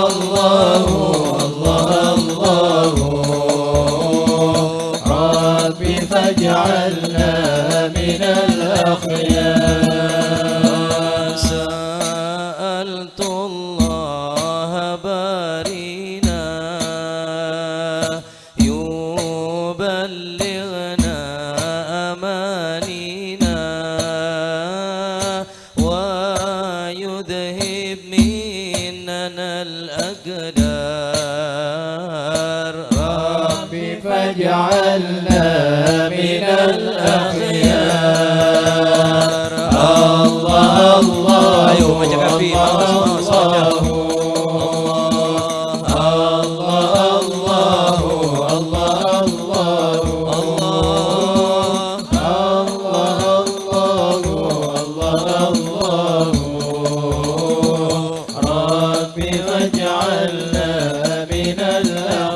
الله الله ربي فاجعلنا من الأخيار. سألت الله بارينا يبلغنا أمانينا ويذهب مننا الأقدار. ربي فاجعلنا من الأخيار. الله الله أيوة ما جمع فيه ربي فاجعلنا من الأخيار.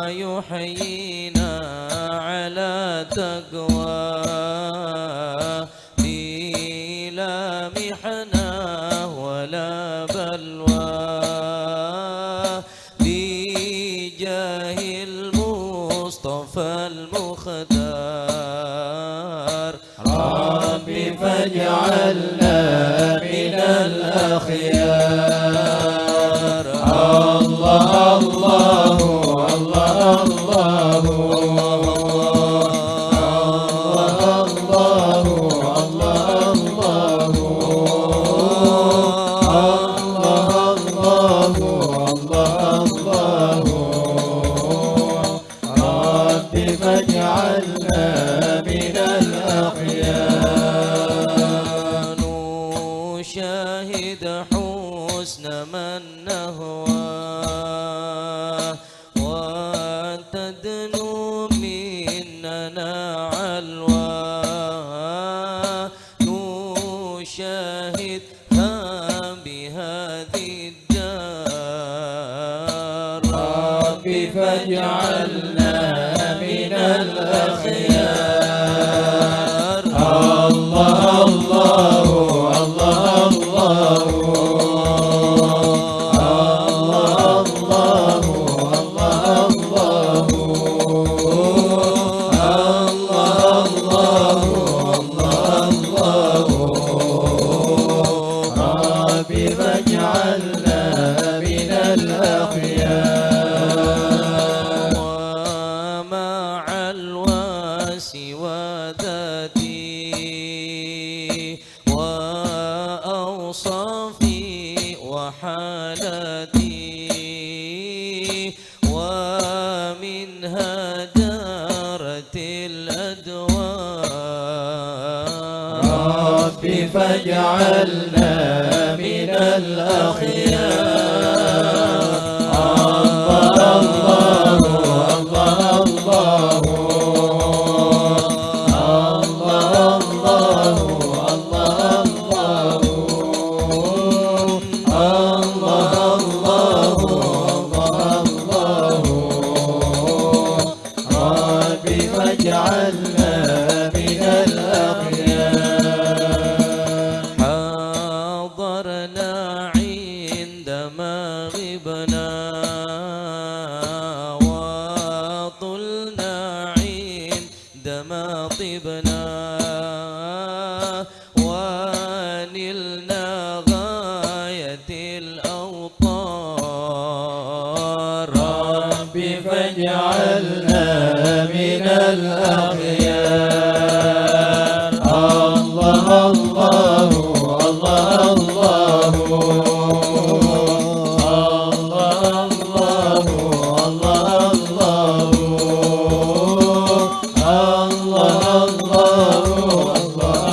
يحيينا على تقوى بلا محنة ولا بلوى بجاه المصطفى المختار. ربي فاجعلنا من الأخيار. الله الله الله الله ربي فاجعلنا من الأخيار. نشاهد حسن من نهوى وتدنو مننا علوى نشاهدها بهذه الدار. ربي فاجعلنا من الأخيار. الله الله الله الله ربي فاجعلنا من الأخيار. ومع الواس وذاتي وأوصافي وحالتي ومنها دارت الأدوار. ربي فاجعلنا من الأخيار. الله الله الله ربي فاجعلنا من الأخيار. حاضرنا عندما غبنا وطلنا عندما طبنا ونلنا غاية الأوطار. ربي فاجعلنا من الأخيار. الله الله الله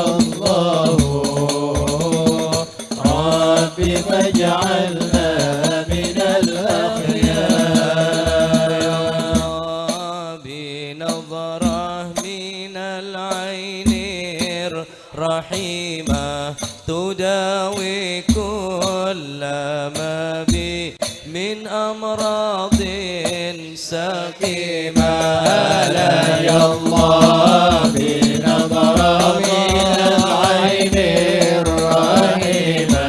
الله ربي فاجعلنا من الأخيار. بنظرة من العين الرحيمة تداوي كل ما بي من أمراض سقيمة. لا يا الله بنظرة من العين الرحيمة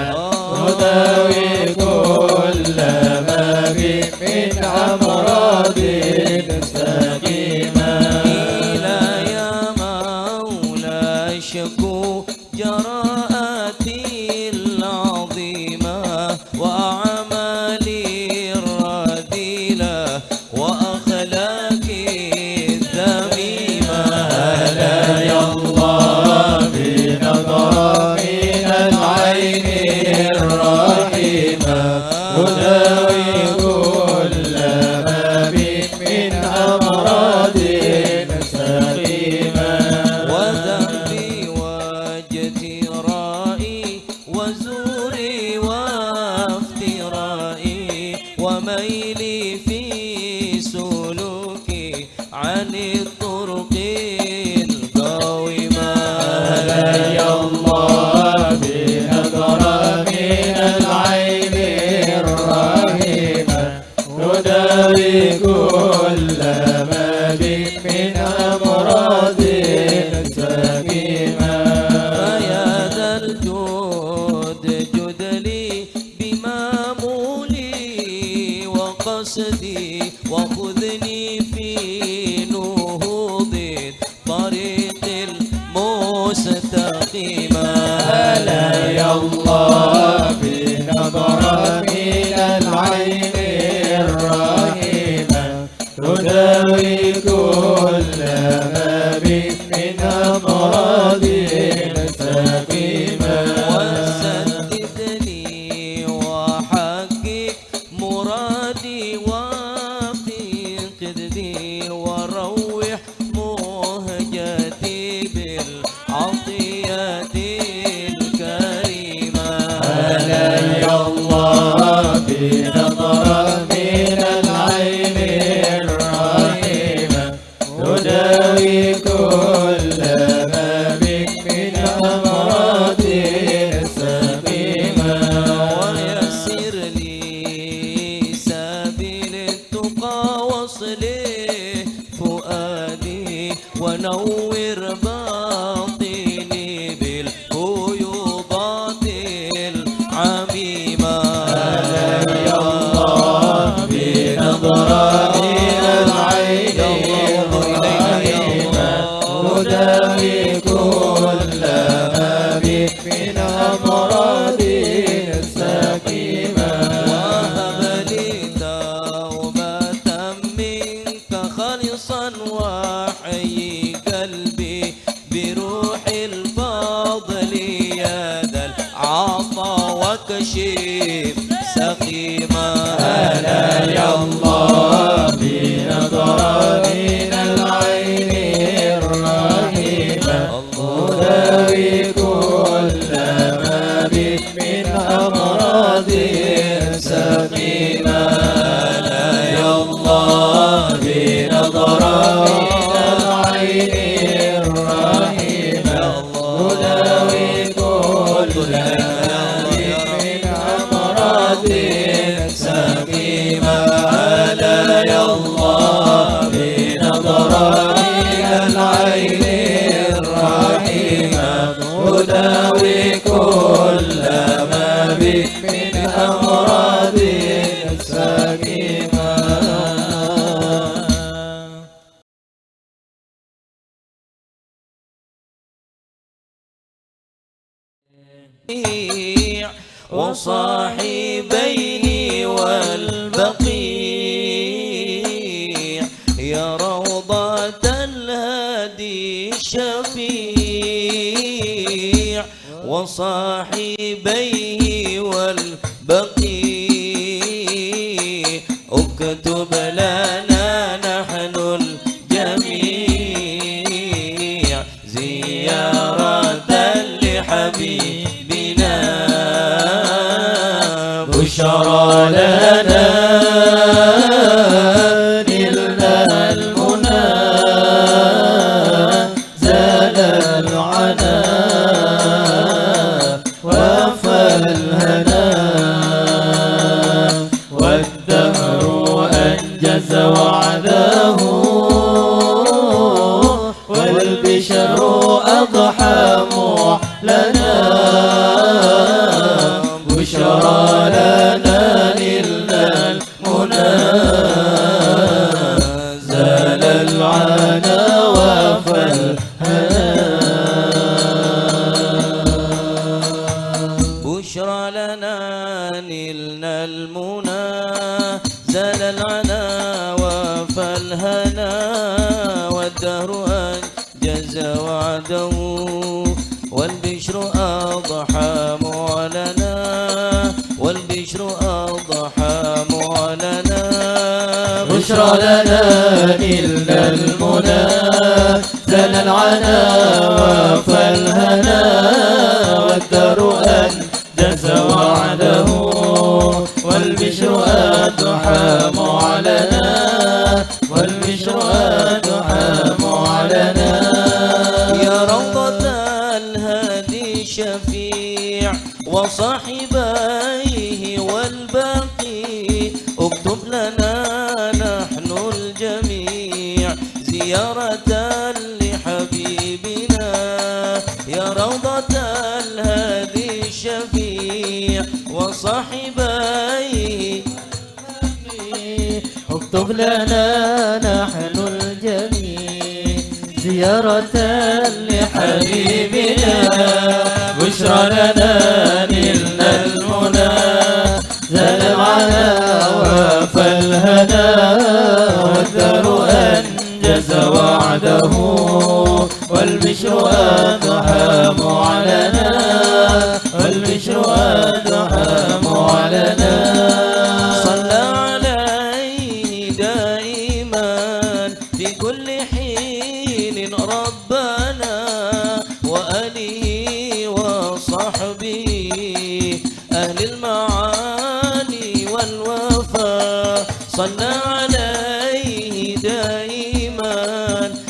العين الرحيمة تداوي كل ما بي من أمراض سقيمة وذنبي واجترائي وزوري وافترائي وميلي في سلوكي عن الطرق القويمة. علي الله بنظرة من العين الرحيمة تداوي كل ما بي من أمراض سقيمة. فيا ذا الجود جد لي بمامولي وقصدي وخذني في نهوض طريق المستقيمة. علي الله بنظرة من العين الرحيمة تداوي كل ما بي من أمراض سقيمة. وسددني وحقق مرادي وقدني وروح مهجتي بالعطية الكريمة. علي الله بنظرة من العين الرحيمة تداوي كل ما بي من أمراض سقيمة. ويسر لي سبيل التقى واصلح فؤادي ونور باطني بالفيوضات العميمة. علي الله بنظرة من العين الرحيمة تداوي كل ما بي من أمراض سقيمة. وهب لي توبة منك خالصا وحيي قلبي بروح الفضل يا ذا العطا وكشف سقيما. علي الله بنظرة من العين الرحيمة تداوي كل ما بي من أمراض سقيمة. علي الله بنظرة من العين الرحيمة تداوي كل ما بي من أمراض سقيمة. علي الله بنظرة من العين الرحيمة تداوي كل ما بي من أمراض سقيمة. وصاحبيه والبقيع يا روضة الهادي الشفيع. وصاحبيه والبقيع اكتب لنا نحن الجميع زيارة لحبيبنا. بشرى لنا نلنا المنى زال العنا وفى الهنا والدهر أنجز وعده والبشر أضحى محلنا. بشرى لنا نلنا المنى زال العنا وفى الهنا. بشرى لنا نلنا المنى زال العنا وفى الهنا والدهر أنجز وعده والبشر أضحى معلنا. لنا والبشر أضحى معلنا بشرى لنا نلنا المنى زال العنا وفى الهنا والدار أنجز وعده والبشر أضحى معلنا والبشر أضحى معلنا يا روضة الهادي شفيع وصاحبيه والباقي اكتب لنا نحن الجميع زيارة لحبيبنا يا روضة الهادي الشفيع وصاحبيه اكتب لنا نحن الجميع زيارة لحبيبنا بشرى لنا نلنا المنى زال العنا وفى الهنا والدار أنجز وعده والبشر أضحى معلنا والبشر أضحى معلنا صلى عليه دائما في كل حين ربنا وآله وصحبه أهل المعاني والوفاء صلى عليه دائما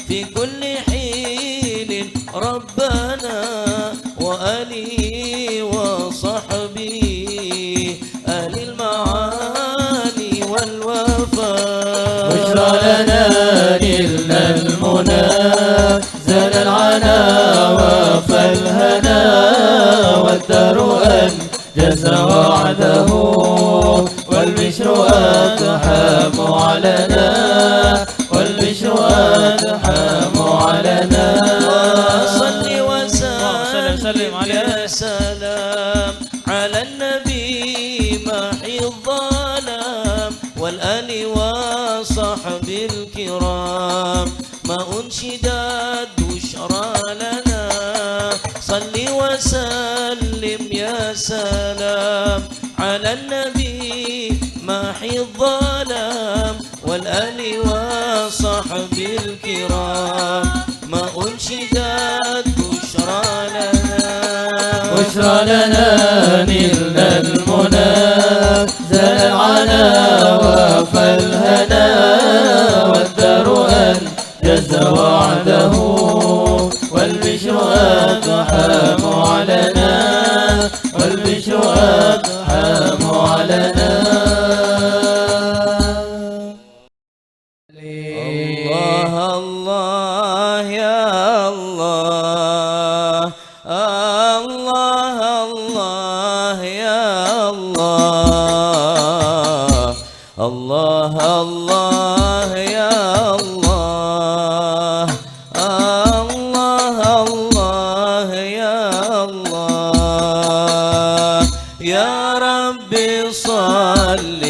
في كل حين ربنا وآله وصحبه أهل المعاني والوفاء بشرى لنا نلنا المنى زال العنا وفى الهنا والدار أنجز وعده والبشر أضحى معلنا والبشر أضحى معلنا صل وسلم يا سلام على النبي محي الظلام والآل وصحب الكرام ما أنشدت بشرى لنا صل وسلم يا سلام على النبي محي الظلام والآل وصحب الكرام ما أنشدت بشرى لنا بشرى لنا نلنا المنى زال العنا وفى الهنا والدار أنجز وعده والبشر أضحى معلنا والبشر أضحى معلنا الله الله يا الله الله الله يا الله الله الله يا الله الله الله يا الله يا ربي صل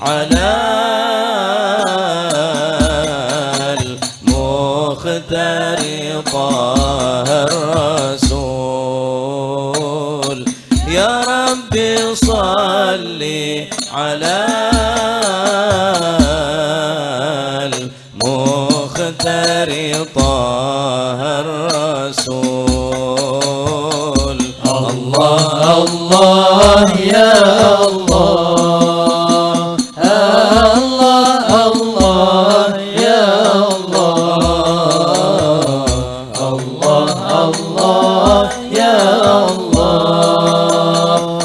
على المختار طه الرسول يا ربي صل على المختار طه الرسول الله الله يا الله الله الله يا الله الله الله يا الله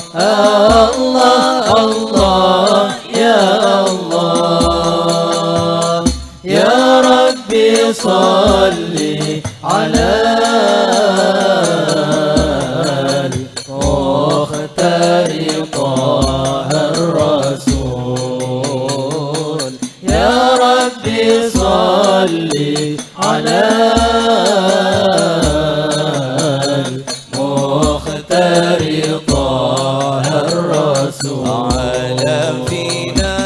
الله الله يا الله يا ربي صل على المختار طه الرسول يا ربي صل على المختار طه الرسول على فينا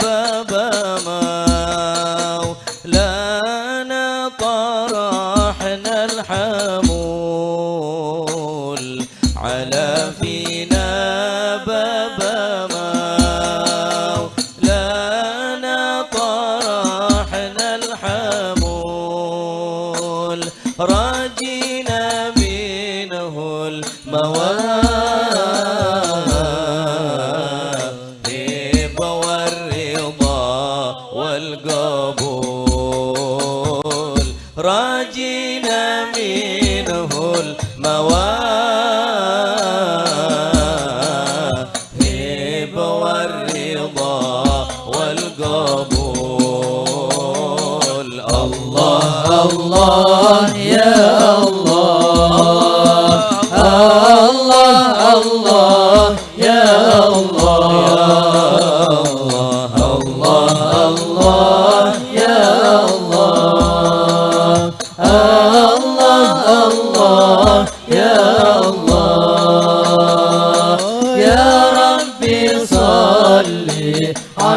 بابا مولانا طرحنا الحمول على فينا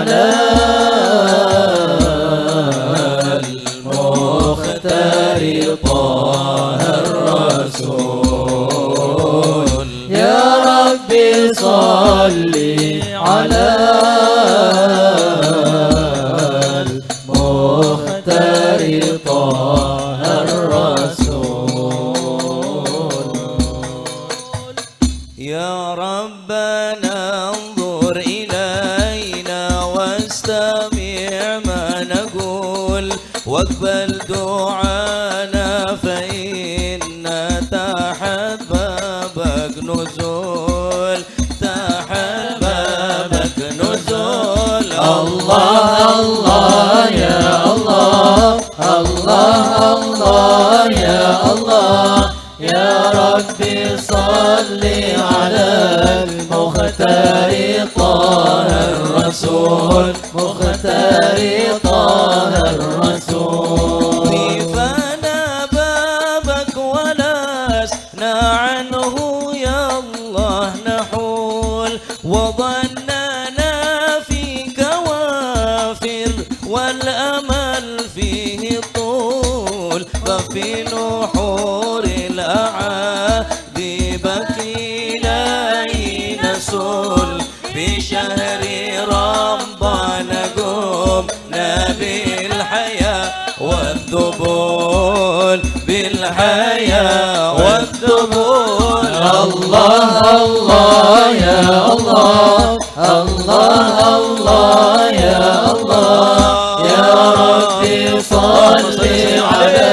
على المختار طه الرسول يا ربي صل على المختار طه الرسول يا ربنا انظر إلينا واستمع ما نقول واقبل دعانا فإن تحت بابك نزول تحت بابك نزول الله الله يا الله الله الله يا الله يا ربي صل على المختار طه الرسول مختار طه الرسول كيفنا بابك ولسنا عنه يا الله نحول وظننا فيك وافر والأمل فيه طول ففي نحور الأعادي بكي نسول في شهر رمضان قمنا بالحياة والذبول بالحياة والذبول الله الله يا الله الله الله يا الله يا ربي صل على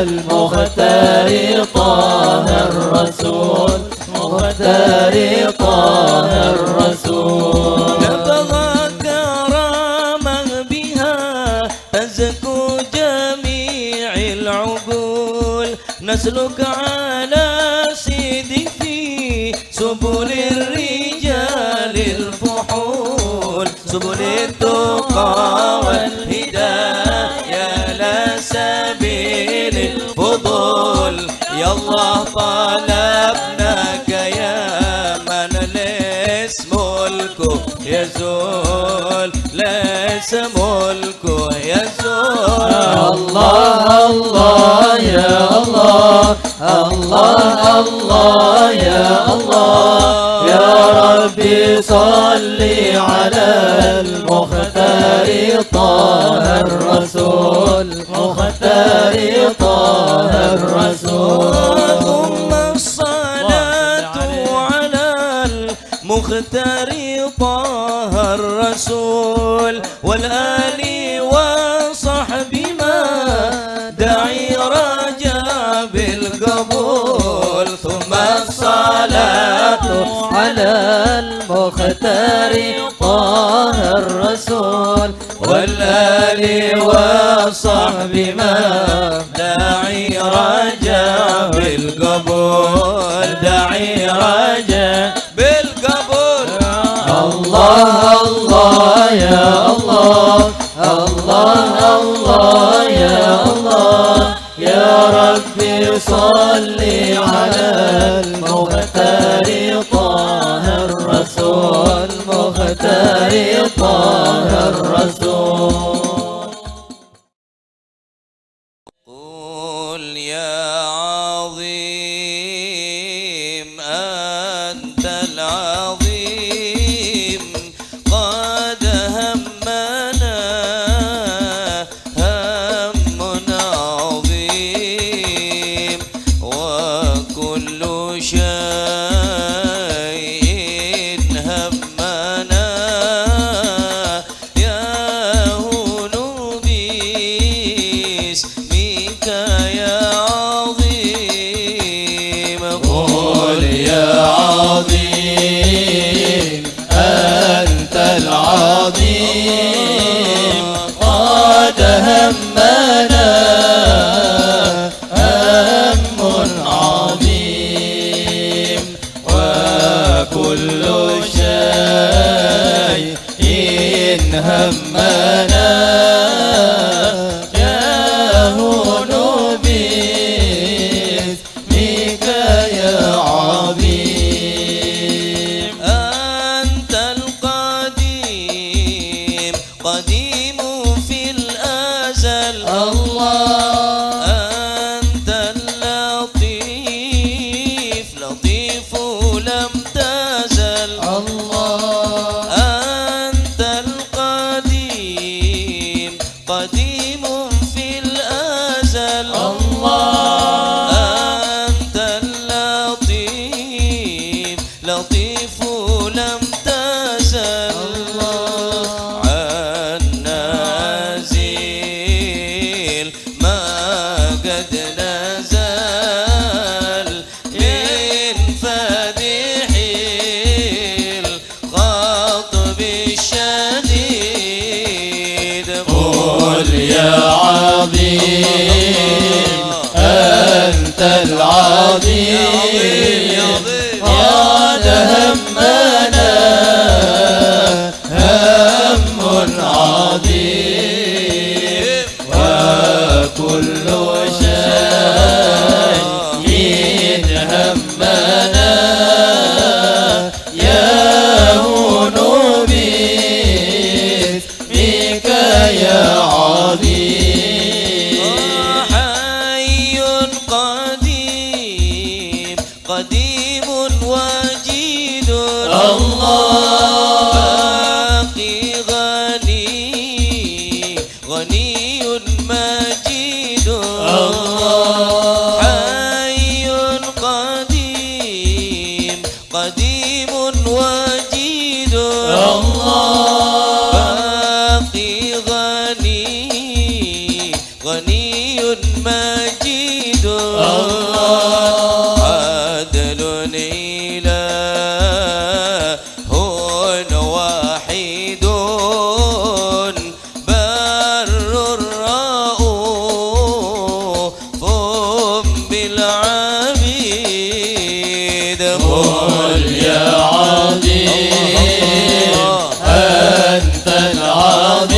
المختار طه الرسول مختار طه الرسول نبغى كرامة بها تزكو جميع العقول نسلك على سيدك في سبل الرجال الفحول سبل التقى والهداية لا سبيل الفضول يا الله طلبناك يا من ليس ملكه يزول ليس ملكه يزول الله الله يا الله الله الله يا الله يا ربي صل على المختار طه الرسول مختار طه الرسول ثم الصلاة على المختار طه الرسول والآل وصحب ما دعي رجا بالقبول ثم الصلاة على المختار طه الرسول والآل والصحب ما داعي رجا بالقبول داعي رجا بالقبول الله الله يا الله الله الله يا الله يا ربي صل على المختار طه الرسول مختار طه الرسول قل يا عظيم أنت العظيم قد همنا هم عظيم وكل شيء همنا يهون باسمك يا عظيم قل يا عظيم الله أنت القديم قديم في الأزل الله أنت اللطيف لطيف لم تزل عنا زيل ما قد نزل من فدح الخطب الشديد قل يا عظيم أنت العظيم قد همنا هم عظيم وكل شيء همنا يهون باسمك يا عظيم حي قديم قديم وجيد الله باقي غني غني مجيد الله حي قديم قديم وجيد الله باقي غني غني مجيد عدل إله واحد بر رؤوف بالعبيد قل يا عظيم أنت العظيم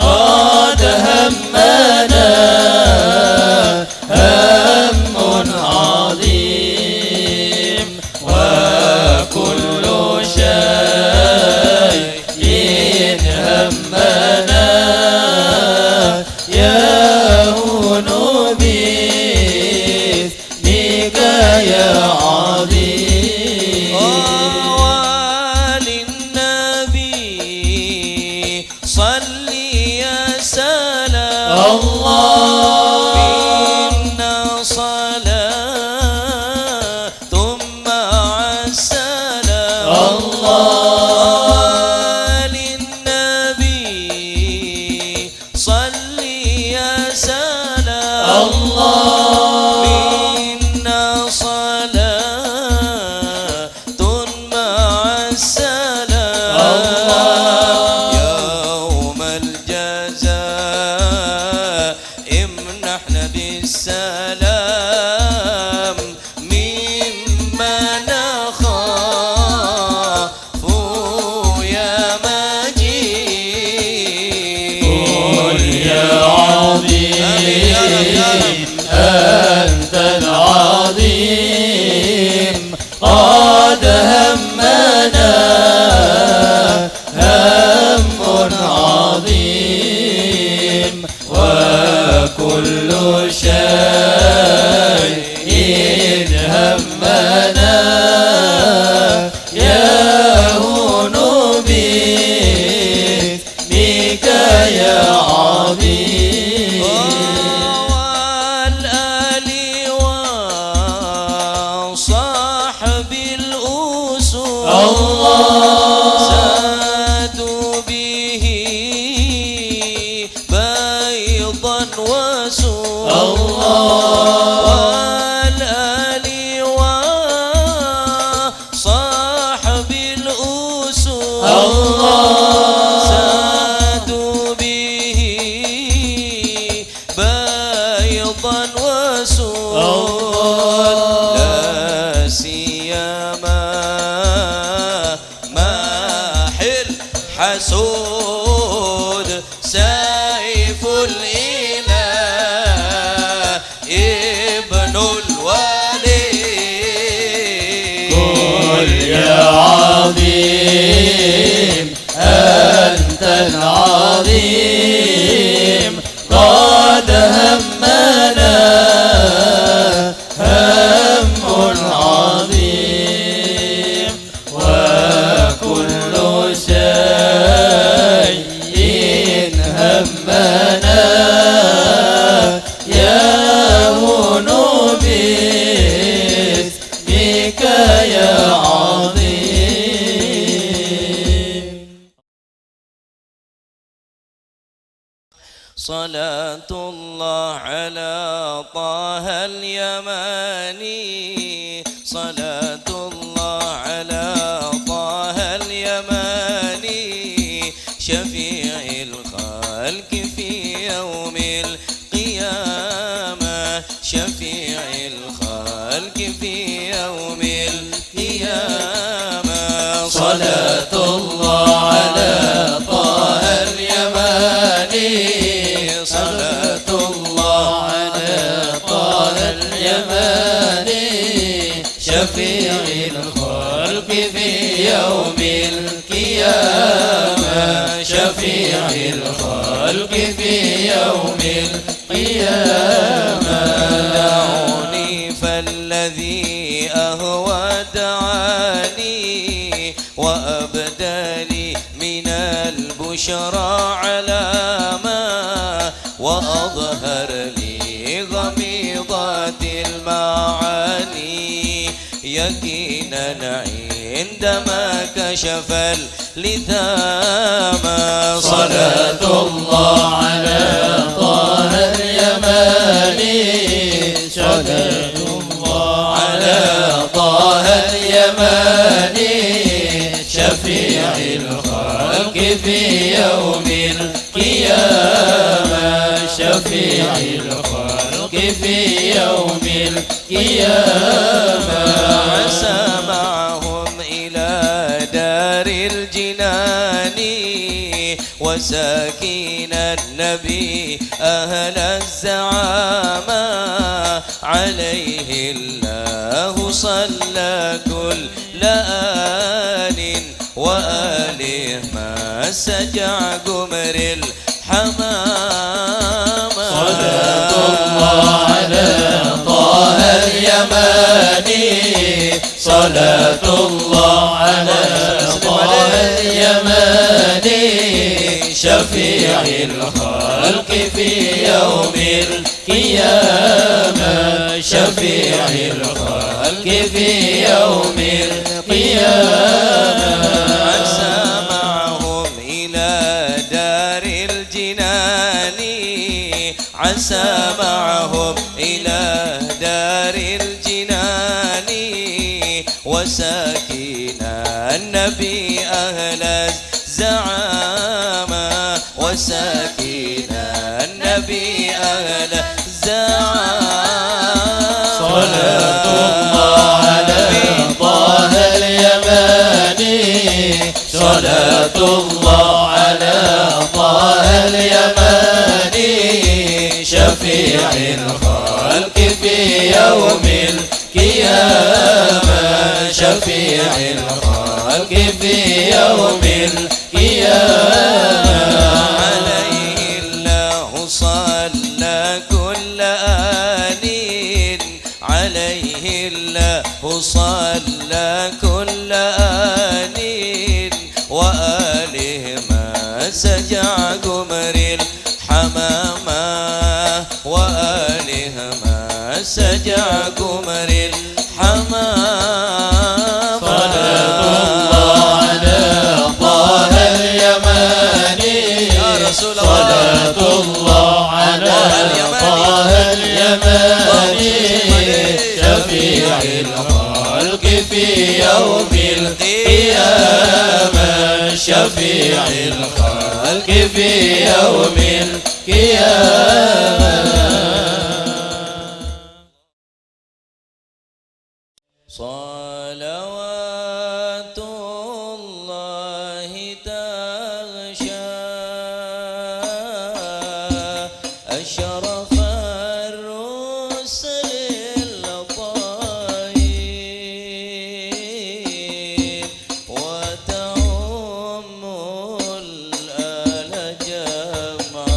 قد همنا هم عظيم وكل شيء همنا يهون باسمك يا عظيم وللنبي صلي يا سلام الله منا صلاة ثم السلام الله للنبي صلي يا سلام الله منا صلاة مع السلام يوم الجزاء امنحنا بالسلام مما نخاف يا مجيد قل يا عظيم أنت العظيم قد همنا هم عظيم وكل شيء همنا يهون باسمك يا عظيم والآل وصحب الأسود الله زادوا به بيضا وسود والآل وصحب الأسود زادوا به بيضا وسود لا سيما ماحل حسود سيف الإله ابن الوليد قل يا عظيم أنت العظيم قد همنا هم عظيم صلاة الله على طه اليماني صلاة الله على طه اليماني شفيع الخلق في يوم القيامة شفيع الخلق في يوم القيامة صلاة الله على طه اليماني صلاة الله على طه اليماني شفيع الخلق في يوم القيامة شفيع الخلق في يوم القيامة دعوني فالذي أهوى دعاني وأبدالي من البشرى علامة وأظهر لي غميضات المعاني يقينا عندما كشف اللثام صلاة الله على طه اليماني صلاة الله على طه اليماني شفيع الخلق في يوم القيامة شفيع الخلق في يوم القيامة عسى معهم إلى دار الجنان وساكين النبي أهل الزعامة عليه الله صلى كل آن وآله ما سجع قمر الحمام صلاة الله على طه اليماني صلاة الله على طه اليماني شفيع الخلق في يوم القيامة شفيع الخلق في يوم القيامة عسى معهم إلى دار الجنان عسى معهم إلى دار الجنان وساكين النبي أهل الزعامة وساكين النبي أهل الزعامة صلاة الله على طه اليماني صلاة الله على طه اليماني شفيع الخلق في يوم القيامة شفيع الخلق في يوم القيامة عليه الله صلى كل آن عليه الله صلى كل آن وآله ما سجع قمر الحمامة وآله ما سجع قمر الحمامة صلاة الله على طه اليماني يا رسول الله صلاة الله على طه اليماني شفيع الخلق في يوم القيامة شفيع الخلق في يوم القيامة صلوات الله تغشى أشرف الرسل الطاهرين وتعم الآل جمعا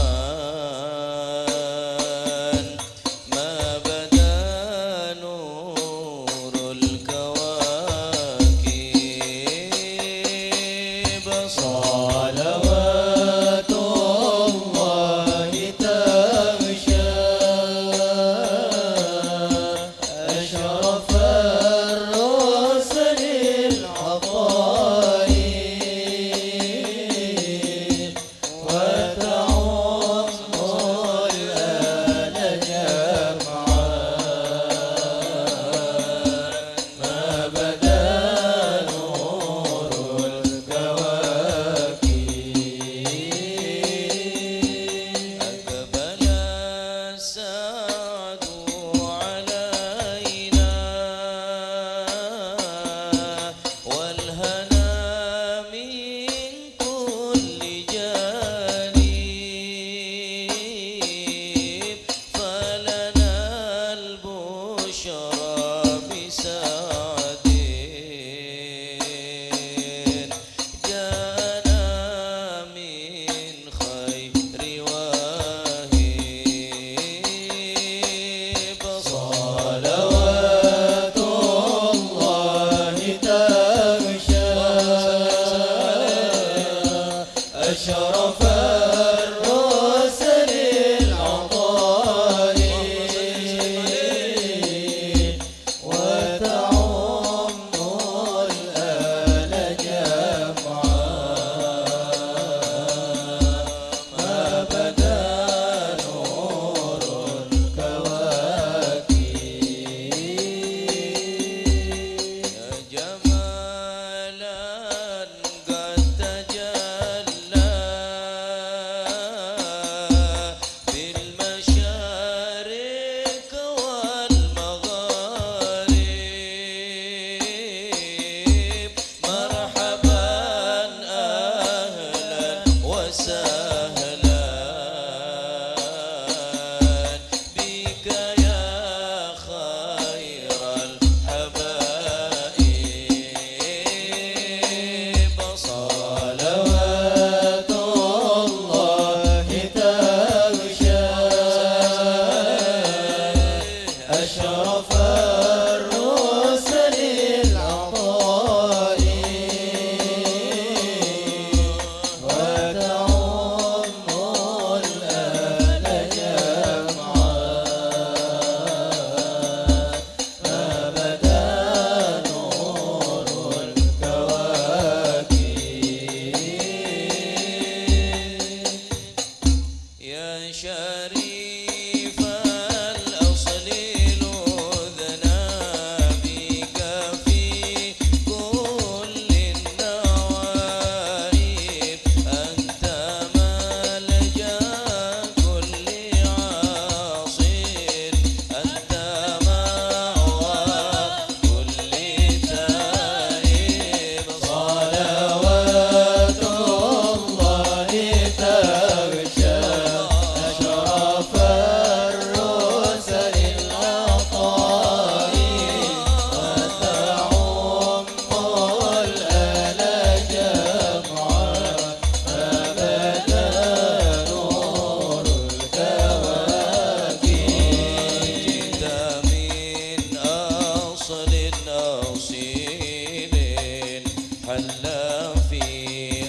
حلا في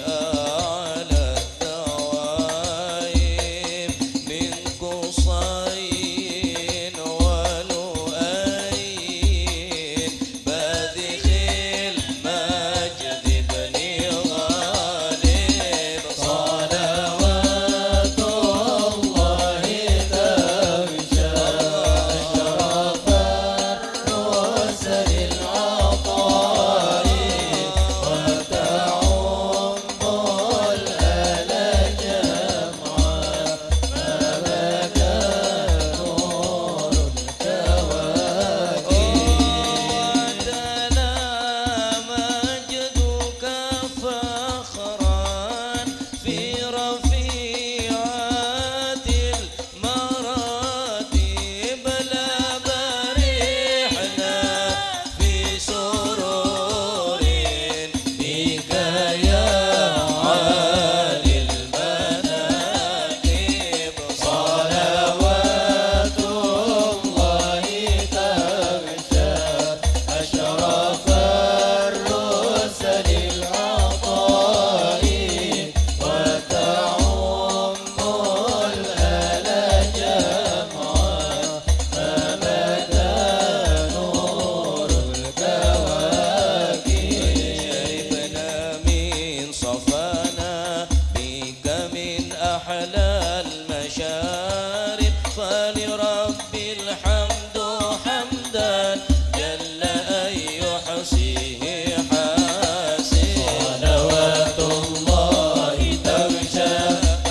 أعلى الدوائب من قصي ولؤي باذخ المجد بن غالب صلوات الله تغشى أشرف الرسل العطاء وتعم الآل جمعا ما بدا نور الكواكب وتلا مجدك فخرا في رفيعات المراتب لا برحنا في سرور بك يا عالي المناكب صلوات الله تغشى أشرف الرسل العطاء وتعم الآل جمعا ما بدا نور الكواكب شربنا من صفانا بك من أحلى المشارب فلرب الحمد حمدا جل أن يحصيه حاسب صلوات الله تغشى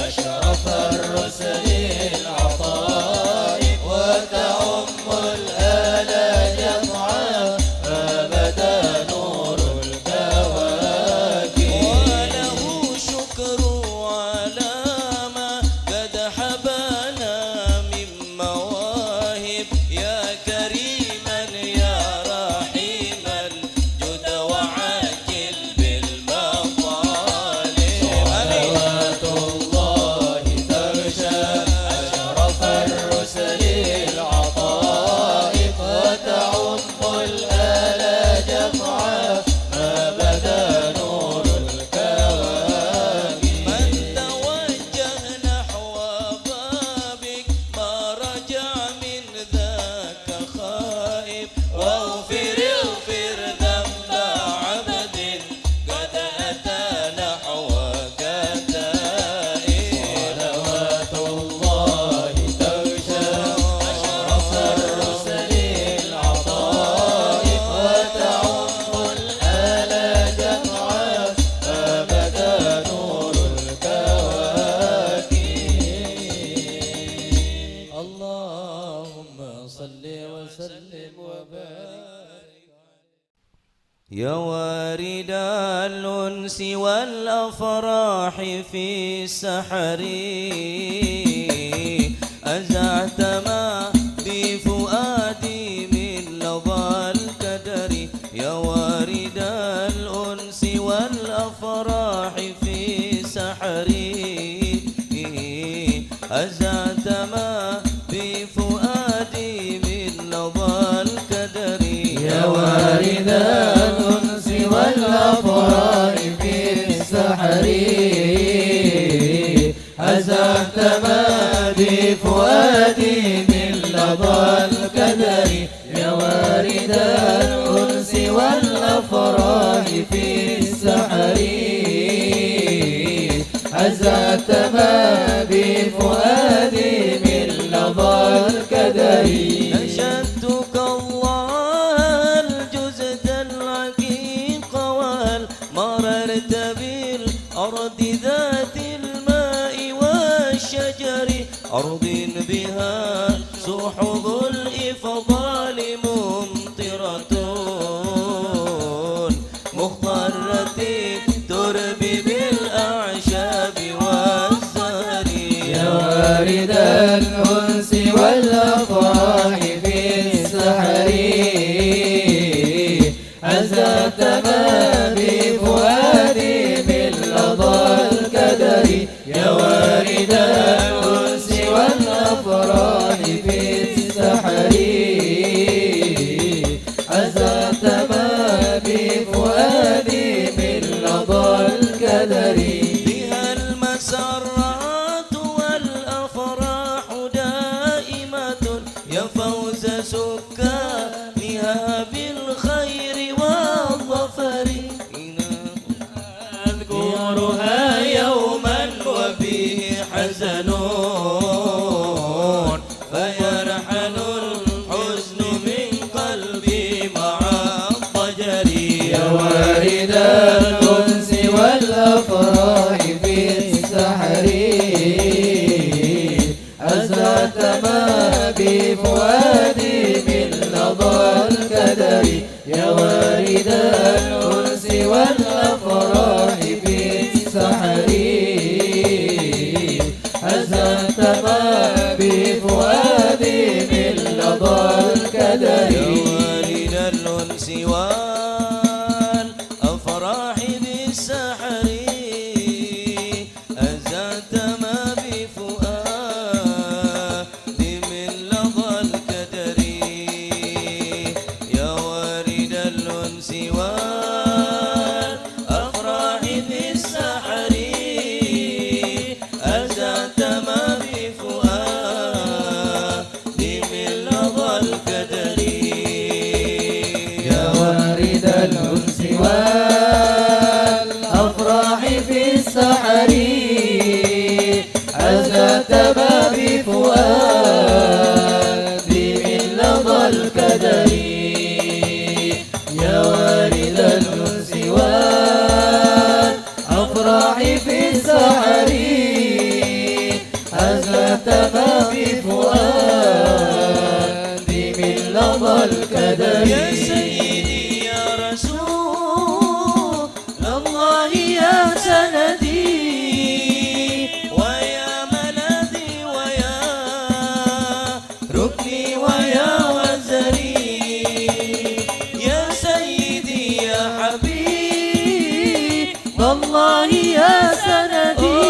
أشرف الرسل العطاء وتعم الآل جمعا ما بدا نور الكواكب وله شكر على ما قد حبانا من مواهب يا كريما يا رحيم الجود وعاجل بالمطالب صلوات الله تغشى أشرف الرسل العطاء وتعم الآل جمعا ما بدا نور الكواكب من توجه نحو بابك ما رجع من ذاك خائب واغفر ذنب عبد قد أتى نحوك تائب صلوات الله تغشى أشرف الرسل العطاء وتعم الآل جمعا ما بدا نور الكواكب اللهم صل وسلم وبارك يا وارد الأنس والأفراح في السحر أزعت ما بفؤادي من لظى الكدر يا وارد الأنس والأفراح في السحر أزعت ما بفؤادي من لظى الكدر يا وارد الأنس والأفراح في السحر أزعت ما بفؤادي من لظى الكدر يا وارد الأنس والأفراح في السحر أزعت ما بفؤادي من لظى الكدر نشدتك الله الجزد العقيق مررت بالأرض ذات الماء والشجر أرض بها سحب الإفضال ممطرة مخضرة الترب بالأعشاب والزهر يا وارد الأنس والأفراح في السحر أزعت ما بفؤادي من لظى الكدر يا وارد الأنس والأفراح في السحر أزعت ما بفؤادي من ظهرها يوما وفيه حزن فيرحل الحزن من قلبي مع الضجر يا وارد الأنس والأفراح في السحر أزهت ما بفؤادي من لظى الكدر يا وارد الأنس والأفراح في السحر أزهت ما بفؤادي من لظى الكدر يا وارد الأنس والأفراح بالسحر أزهت ما بفؤادي من لظى الكدر يا وارد الأنس والأفراح بالسحر أزهت ما بفؤادي من لظى الكدر يا وارد الأنس والأفراح في السحر أزهت ما بفؤادي من لظى الكدر يا وارد الأنس والأفراح في السحر أزهت ما بفؤادي من لظى الكدر يا سيدي يا رسول الله يا سندي ويا ملاذي ويا ركني ويا وزري يا سيدي يا حبيب الله يا سندي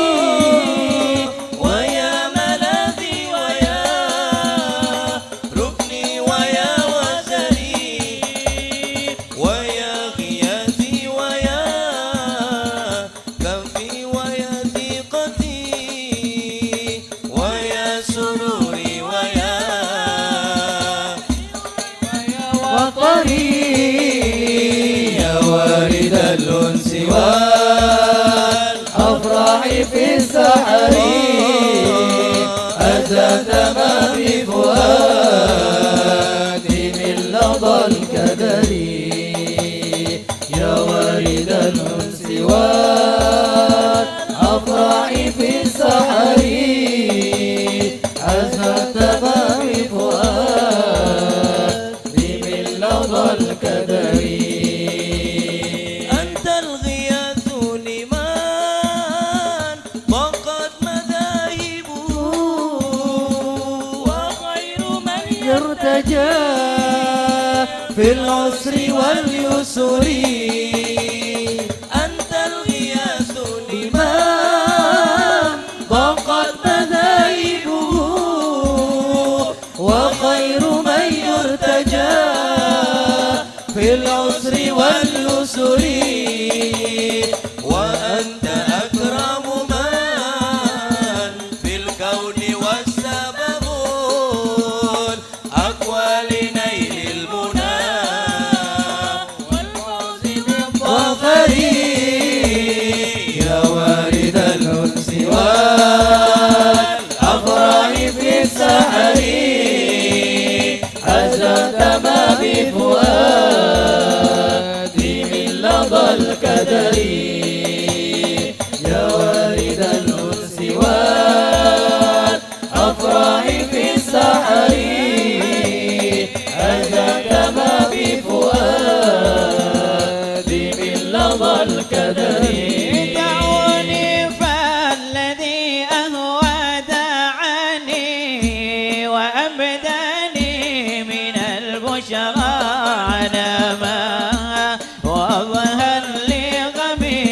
ويا ملاذي ويا ركني ويا وزري ويا غياثي ويا كفي ويا ثقتي ويا سروري ويا وطري يا وارد الأنس والأفراح في السحر أزهت ما بفؤادي من لظى الكدر يا وارد الأنس والأفراح في السحر أزهت ما بفؤادي من لظى الكدر أنت الغياث لمن ضاقت مذاهبه وخير من يرتجى في العسر واليسر أنت الغياث لمن ضاقت مذاهبه وخير من يرتجى في العسر واليسر وأنت أكرم من في الكون والسبب الأقوى لنيل المنى والفوز بالظفر يا وارد الأنس والأفراح في السحر أزهت ما بفؤادي من لظى الكدر يا وارد الأنس والأفراح في السحر أزهت ما بفؤادي من لظى الكدر دعوني فالذي أهوى دعني وأبداني من البشرى علما وظهر لي غمي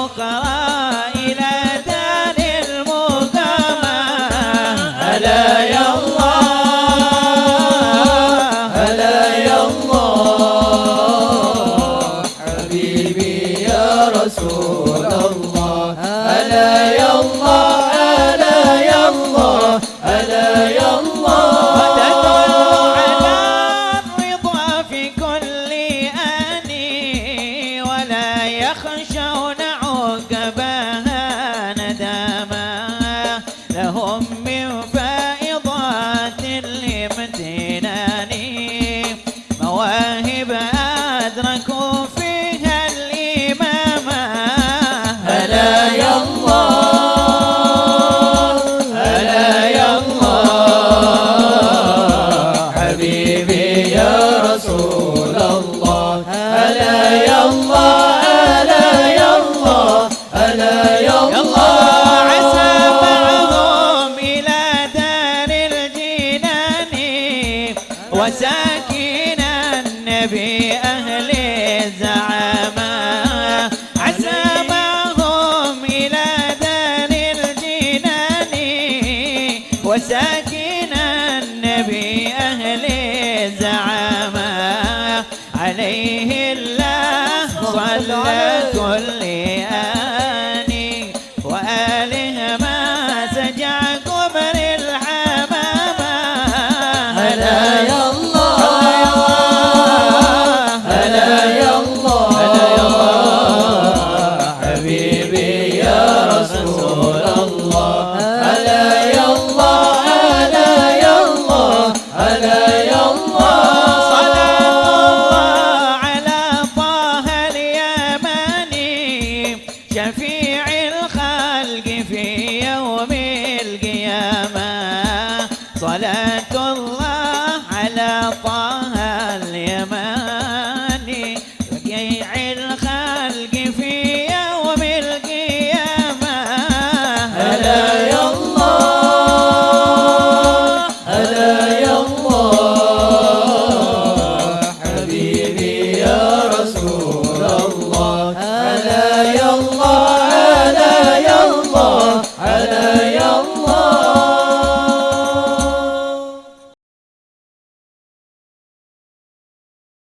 أخرى إلى دار المقامة. هلا يا الله هلا يا الله حبيبي يا رسول الله. هلا يا الله هلا يا الله هلا يا الله. وتدل على الرضا في كل آن ولا يخشون عقباها نداما. لهم من فائضات الامتنان مواهب أدركوا فيها الإمامة. هلا يا الله هلا يا الله حبيبي يا رسول الله. هلا يا الله هلا يا الله هلا يا الله. عسى معهم إلى دار الجنان وساكن النبي أهل الزعامة. عسى معهم إلى دار الجنان وساكن النبي أهل الزعامة. عليه الله صلى كل آن وآله ما سجع قبر الحمامة. هلا يا الله هلا يا الله هلا يا الله حبيبي يا رسول الله. هلا يا الله هلا يا الله هلا يا الله. صلاة الله على طه اليماني شفيع الخلق في يوم القيامة. صلاة الله على طه